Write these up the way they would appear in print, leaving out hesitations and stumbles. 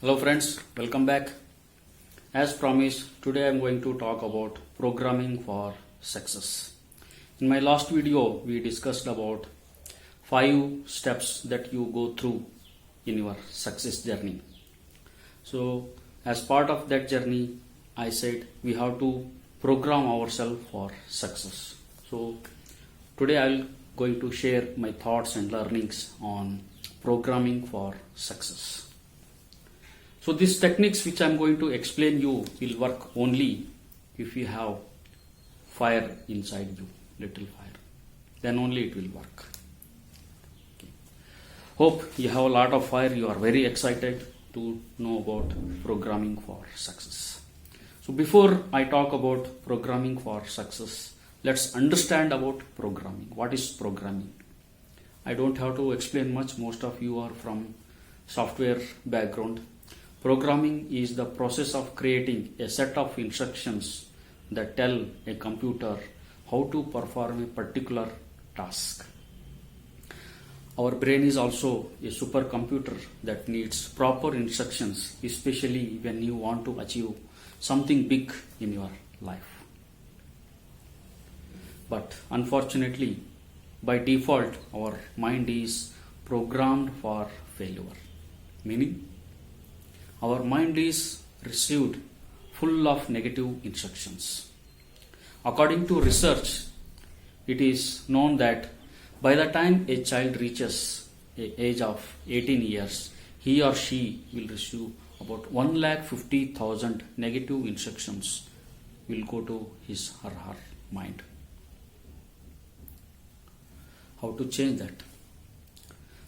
Hello friends, welcome back. As promised, today I am going to talk about programming for success. In my last video, we discussed about 5 steps that you go through in your success journey. So, as part of that journey, I said we have to program ourselves for success. So, today I will going to share my thoughts and learnings on programming for success. So these techniques which I am going to explain you will work only if you have fire inside you, little fire. Then only it will work. Okay. Hope you have a lot of fire. You are very excited to know about programming for success. So before I talk about programming for success, let's understand about programming. What is programming? I don't have to explain much. Most of you are from software background. Programming is the process of creating a set of instructions that tell a computer how to perform a particular task. Our brain is also a supercomputer that needs proper instructions, especially when you want to achieve something big in your life. But unfortunately, by default, our mind is programmed for failure. Meaning, our mind is received full of negative instructions. According to research, it is known that by the time a child reaches the age of 18 years, he or she will receive about 1,50,000 negative instructions will go to his or her mind. How to change that?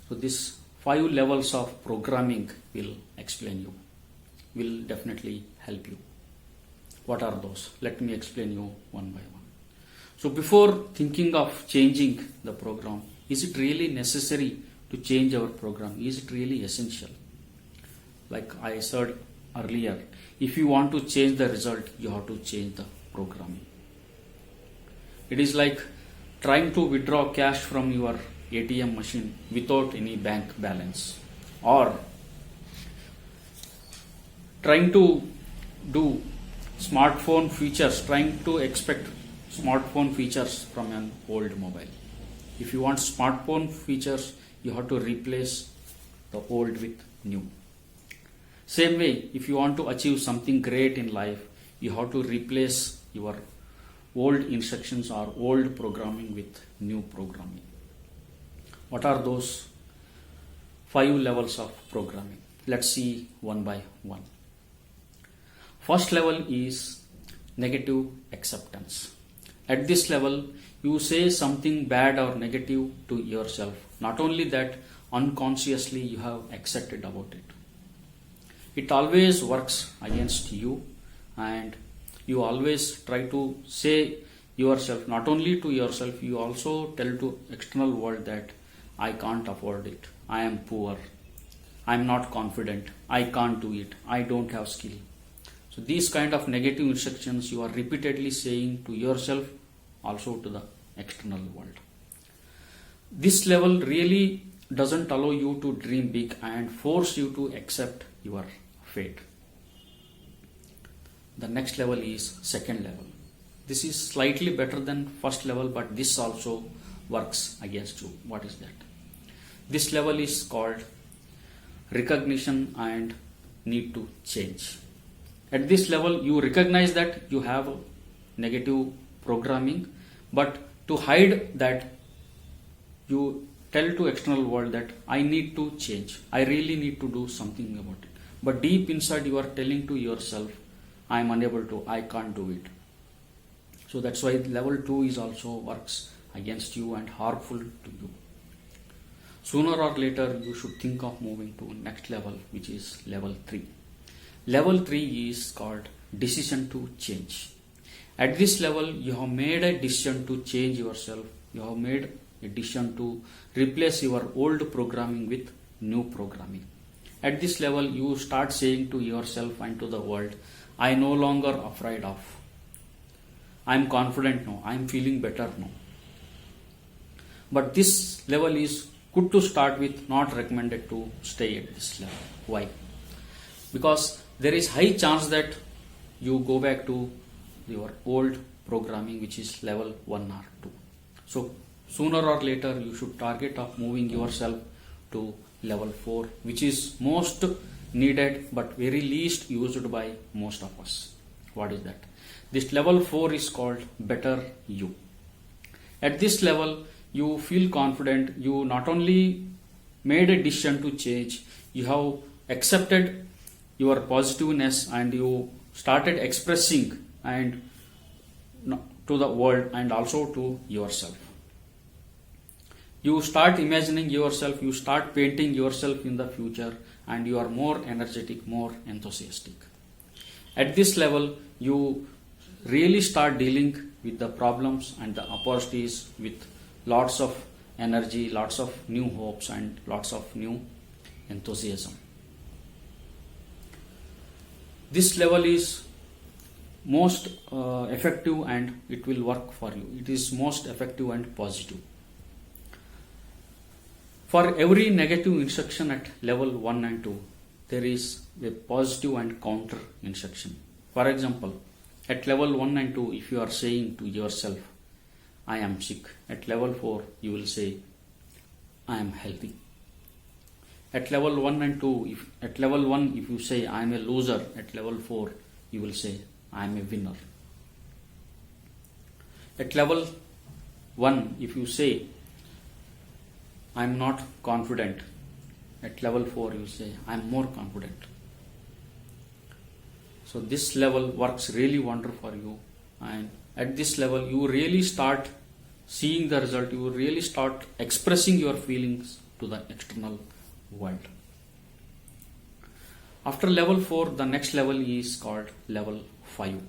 So this 5 levels of programming will explain you, will definitely help you. What are those? Let me explain you one by one. So before thinking of changing the program, is it really necessary to change our program? Is it really essential? Like I said earlier, if you want to change the result, you have to change the programming. It is like trying to withdraw cash from your ATM machine without any bank balance, or trying to do smartphone features, trying to expect smartphone features from an old mobile. If you want smartphone features, you have to replace the old with new. Same way, if you want to achieve something great in life, you have to replace your old instructions or old programming with new programming. What are those 5 levels of programming? Let's see one by one. First level is negative acceptance. At this level, you say something bad or negative to yourself. Not only that, unconsciously you have accepted about it. It always works against you, and you always try to say yourself, not only to yourself, you also tell to external world that I can't afford it, I am poor, I am not confident, I can't do it, I don't have skill. So these kind of negative instructions you are repeatedly saying to yourself, also to the external world. This level really doesn't allow you to dream big and force you to accept your fate. The next level is second level. This is slightly better than first level, but this also works against you. What is that? This level is called recognition and need to change. At this level, you recognize that you have negative programming, but to hide that, you tell to external world that I need to change. I really need to do something about it. But deep inside, you are telling to yourself, I am unable to, I can't do it. So that's why level 2 is also works against you and harmful to you. Sooner or later, you should think of moving to next level, which is level 3. Level 3 is called decision to change. At this level, you have made a decision to change yourself. You have made a decision to replace your old programming with new programming. At this level, you start saying to yourself and to the world, I am no longer afraid of. I am confident now. I am feeling better now. But this level is good to start with, not recommended to stay at this level. Why? because there is high chance that you go back to your old programming, which is level 1 or 2. So sooner or later you should target of moving yourself to level 4, which is most needed but very least used by most of us. What is that? This level 4 is called better you. At this level you feel confident. You not only made a decision to change, you have accepted your positiveness and you started expressing and to the world and also to yourself. You start imagining yourself, you start painting yourself in the future, and you are more energetic, more enthusiastic. At this level you really start dealing with the problems and the opportunities with lots of energy, lots of new hopes and lots of new enthusiasm. This level is most effective and it will work for you. It is most effective and positive. For every negative instruction at level 1 and 2, there is a positive and counter instruction. For example, at level 1 and 2, if you are saying to yourself, I am sick, at level 4, you will say, I am healthy. At level 1 and 2, at level 1, if you say, I am a loser, at level 4, you will say, I am a winner. At level 1, if you say, I am not confident, at level 4, you say, I am more confident. So this level works really wonderful for you, and at this level you really start seeing the result. You really start expressing your feelings to the external world. After level 4, the next level is called level 5.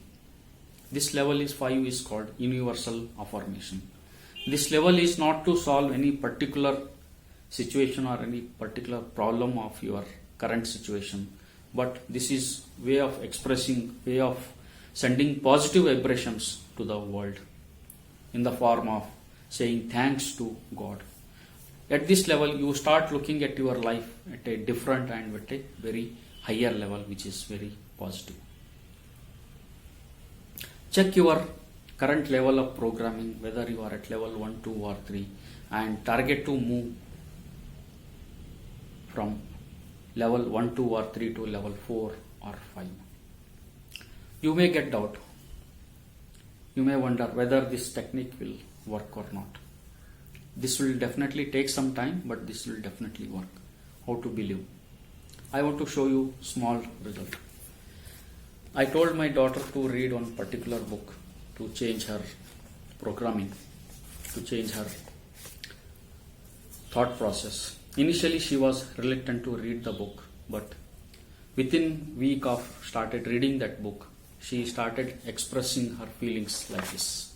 This level 5 is called universal affirmation. This level is not to solve any particular situation or any particular problem of your current situation, but this is way of expressing, way of sending positive vibrations to the world in the form of saying thanks to God. At this level you start looking at your life at a different and at a very higher level, which is very positive. Check your current level of programming, whether you are at level 1, 2 or 3, and target to move from level 1, 2 or 3 to level 4 or 5. You may get doubt. You may wonder whether this technique will work or not. This will definitely take some time, but this will definitely work. How to believe? I want to show you small result. I told my daughter to read one particular book to change her programming, to change her thought process. Initially she was reluctant to read the book, but within week of started reading that book, she started expressing her feelings like this.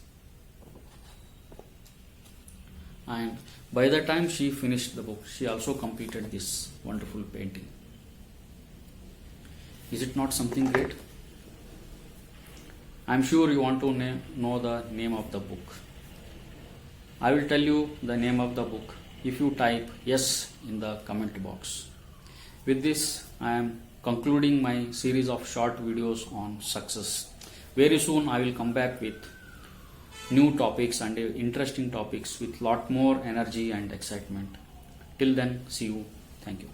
And by the time she finished the book, she also completed this wonderful painting. Is it not something great? I am sure you want to know the name of the book. I will tell you the name of the book if you type yes in the comment box. With this, I am concluding my series of short videos on success. Very soon I will come back with new topics and interesting topics with lot more energy and excitement. Till then, see you. Thank you.